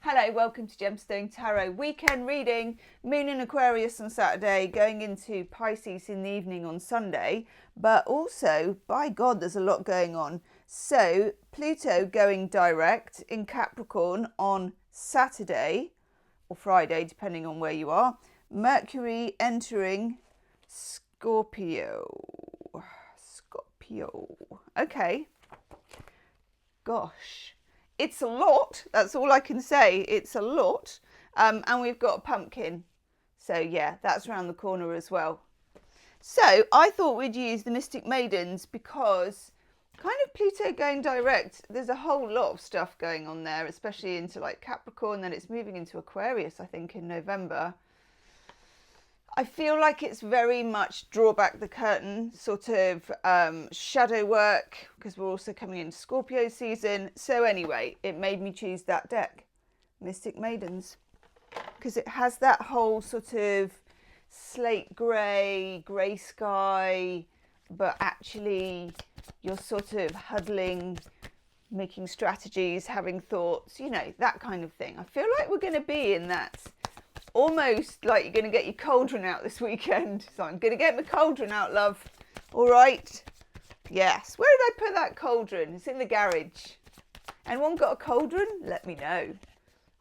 Hello, welcome to Gemstone Tarot weekend reading. Moon in Aquarius on Saturday, going into Pisces in the evening on Sunday. But also, by God, there's a lot going on. So, Pluto going direct in Capricorn on Saturday or Friday, depending on where you are. Mercury entering Scorpio. Okay. Gosh. It's a lot. That's all I can say. It's a lot. And we've got a pumpkin. So yeah, that's around the corner as well. So I thought we'd use the Mystic Maidens because kind of Pluto going direct, there's a whole lot of stuff going on there, especially into like Capricorn. Then it's moving into Aquarius, I think, in November. I feel like it's very much draw back the curtain, sort of shadow work, because we're also coming into Scorpio season. So anyway, it made me choose that deck, Mystic Maidens, because it has that whole sort of slate grey sky, but actually you're sort of huddling, making strategies, having thoughts, you know, that kind of thing. I feel like we're going to be in that. Almost like you're going to get your cauldron out this weekend. So I'm going to get my cauldron out, love. All right. Yes. Where did I put that cauldron? It's in the garage. Anyone got a cauldron? Let me know.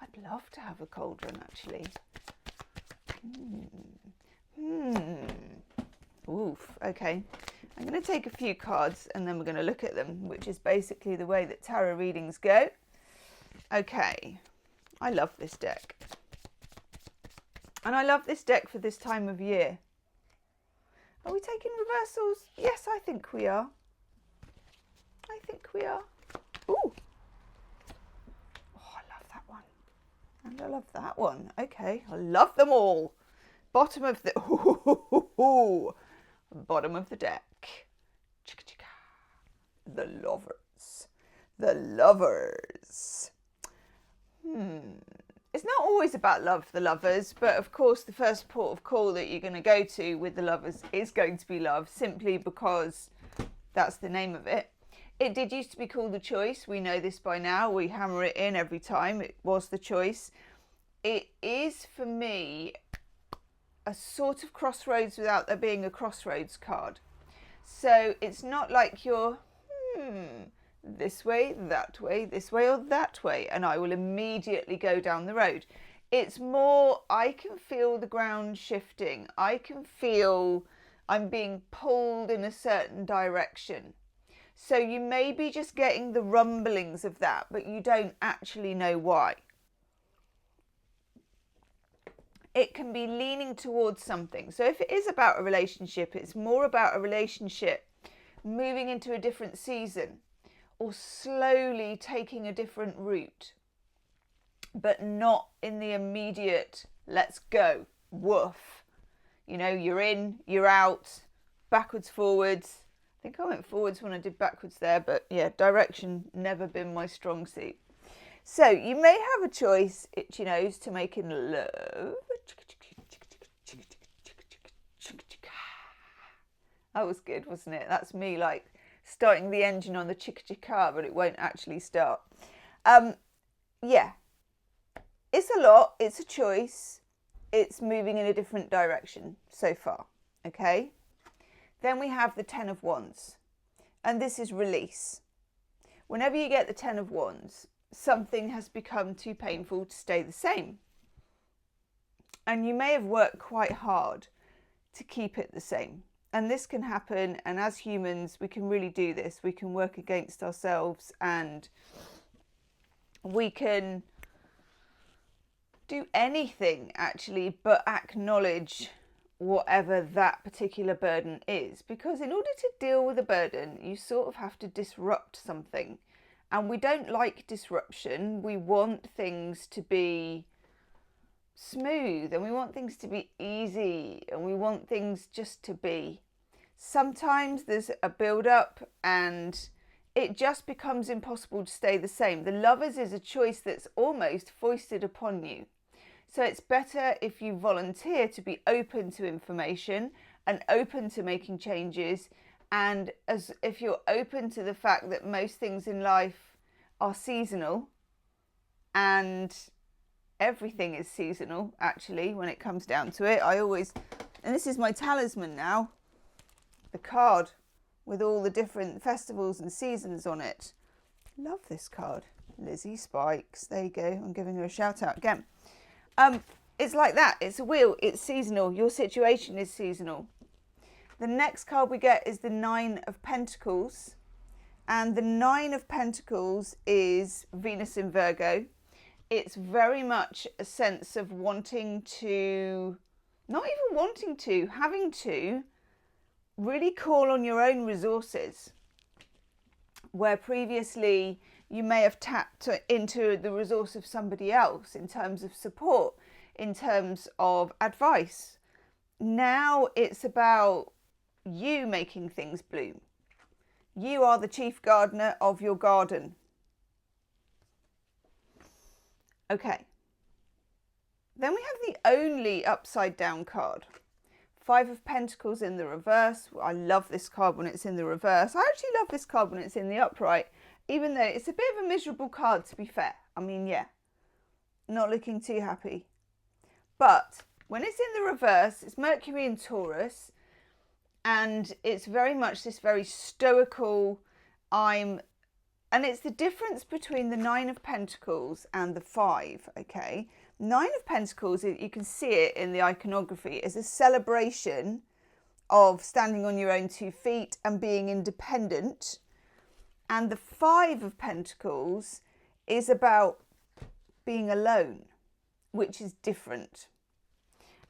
I'd love to have a cauldron, actually. Oof. Okay. I'm going to take a few cards and then we're going to look at them, which is basically the way that tarot readings go. Okay. I love this deck. And I love this deck for this time of year. Are we taking reversals? Yes, I think we are. I think we are. Ooh. Oh, I love that one. And I love that one. Okay, I love them all. Bottom of the... Ooh. Bottom of the deck. The lovers. The lovers. It's not always about love for the lovers, but of course the first port of call that you're going to go to with the lovers is going to be love, simply because that's the name of it. It did used to be called The Choice. We know this by now. We hammer it in every time. It was The Choice. It is, for me, a sort of crossroads without there being a crossroads card. So it's not like you're, this way, this way or that way, and I will immediately go down the road. It's more, I can feel the ground shifting. I can feel I'm being pulled in a certain direction. So you may be just getting the rumblings of that, but you don't actually know why. It can be leaning towards something. So if it is about a relationship, it's more about a relationship moving into a different season, or slowly taking a different route, but not in the immediate, let's go, woof. You know, you're in, you're out, backwards, forwards. I think I went forwards when I did backwards there, but yeah, direction never been my strong suit. So you may have a choice, itchy nose, to making love. That was good, wasn't it? That's me like starting the engine on the chicka-chicka, but it won't actually start. Yeah, it's a lot. It's a choice. It's moving in a different direction so far. Okay. Then we have the 10 of Wands, and this is release. Whenever you get the 10 of Wands, something has become too painful to stay the same. And you may have worked quite hard to keep it the same. And this can happen, and as humans, we can really do this. We can work against ourselves, and we can do anything, actually, but acknowledge whatever that particular burden is. Because in order to deal with a burden, you sort of have to disrupt something. And we don't like disruption. We want things to be smooth, and we want things to be easy, and we want things just to be. Sometimes there's a build up and it just becomes impossible to stay the same. The lovers is a choice that's almost foisted upon you. So it's better if you volunteer to be open to information and open to making changes, and as if you're open to the fact that most things in life are seasonal and everything is seasonal, actually, when it comes down to it. And this is my talisman now, the card with all the different festivals and seasons on it. Love this card. Lizzie Spikes. There you go. I'm giving her a shout out again. It's like that. It's a wheel. It's seasonal. Your situation is seasonal. The next card we get is the Nine of Pentacles. And the Nine of Pentacles is Venus in Virgo. It's very much a sense of wanting to, not even wanting to, having to really call on your own resources. Where previously you may have tapped into the resource of somebody else in terms of support, in terms of advice. Now it's about you making things bloom. You are the chief gardener of your garden. Okay. Then we have the only upside down card. Five of Pentacles in the reverse. I love this card when it's in the reverse. I actually love this card when it's in the upright, even though it's a bit of a miserable card, to be fair. I mean, yeah, not looking too happy. But when it's in the reverse, it's Mercury in Taurus, and it's very much this very stoical, and it's the difference between the Nine of Pentacles and the Five, okay? Nine of Pentacles, you can see it in the iconography, is a celebration of standing on your own 2 feet and being independent. And the Five of Pentacles is about being alone, which is different.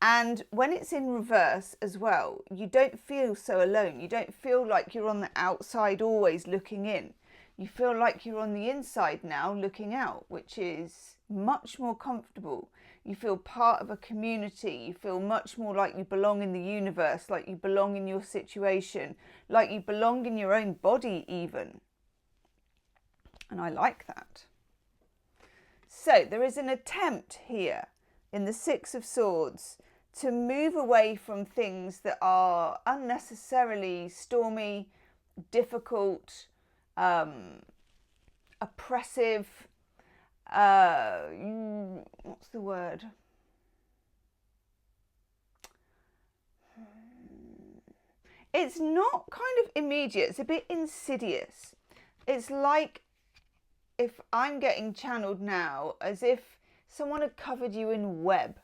And when it's in reverse as well, you don't feel so alone. You don't feel like you're on the outside always looking in. You feel like you're on the inside now looking out, which is much more comfortable. You feel part of a community. You feel much more like you belong in the universe, like you belong in your situation, like you belong in your own body even. And I like that. So there is an attempt here in the Six of Swords to move away from things that are unnecessarily stormy, difficult, oppressive, what's the word? It's not kind of immediate, it's a bit insidious. It's like, if I'm getting channeled now, as if someone had covered you in web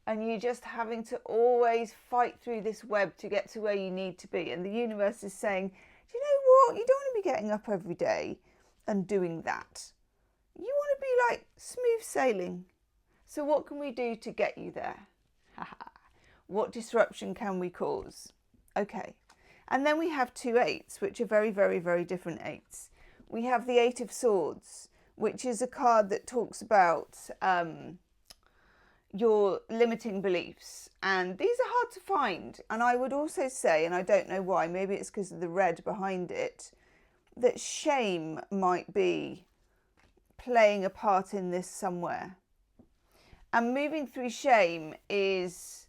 and you're just having to always fight through this web to get to where you need to be. And the universe is saying, do you know what? You don't want to be getting up every day and doing that. You want to be like smooth sailing. So what can we do to get you there? What disruption can we cause? Okay. And then we have 2 eights, which are very, very, very different eights. We have the Eight of Swords, which is a card that talks about your limiting beliefs. And these are hard to find. And I would also say, and I don't know why, maybe it's because of the red behind it, that shame might be playing a part in this somewhere. And moving through shame is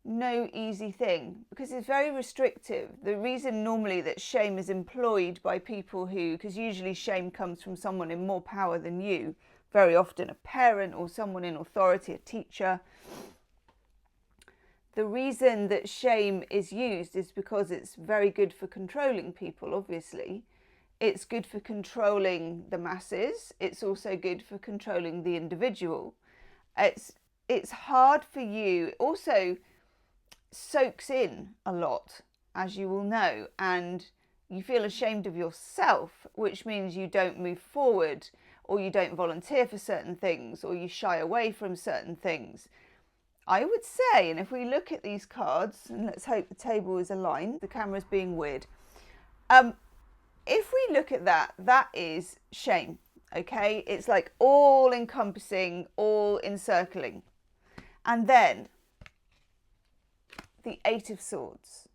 no easy thing because it's very restrictive. The reason normally that shame is employed by people who, because usually shame comes from someone in more power than you, very often a parent or someone in authority, a teacher. The reason that shame is used is because it's very good for controlling people, obviously. It's good for controlling the masses. It's also good for controlling the individual. It's hard for you. It also soaks in a lot, as you will know, and you feel ashamed of yourself, which means you don't move forward, or you don't volunteer for certain things, or you shy away from certain things. I would say, and if we look at these cards, and let's hope the table is aligned, the camera's being weird. If we look at that, that is shame, okay? It's like all encompassing, all encircling. And then the Eight of Swords.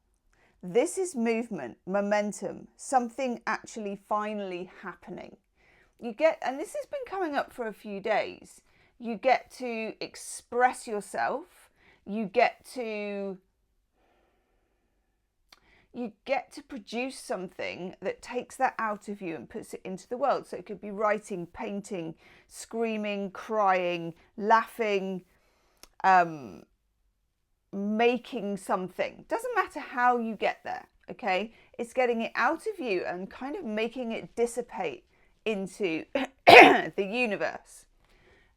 This is movement, momentum, something actually finally happening. You get, and this has been coming up for a few days, you get to express yourself, you get to you get to produce something that takes that out of you and puts it into the world. So it could be writing, painting, screaming, crying, laughing, making something. Doesn't matter how you get there, okay? It's getting it out of you and kind of making it dissipate into the universe.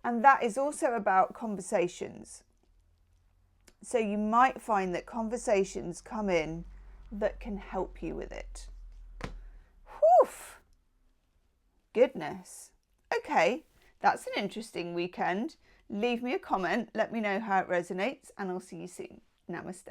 And that is also about conversations. So you might find that conversations come in that can help you with it. Whew! Goodness. Okay, that's an interesting weekend. Leave me a comment, let me know how it resonates, and I'll see you soon. Namaste.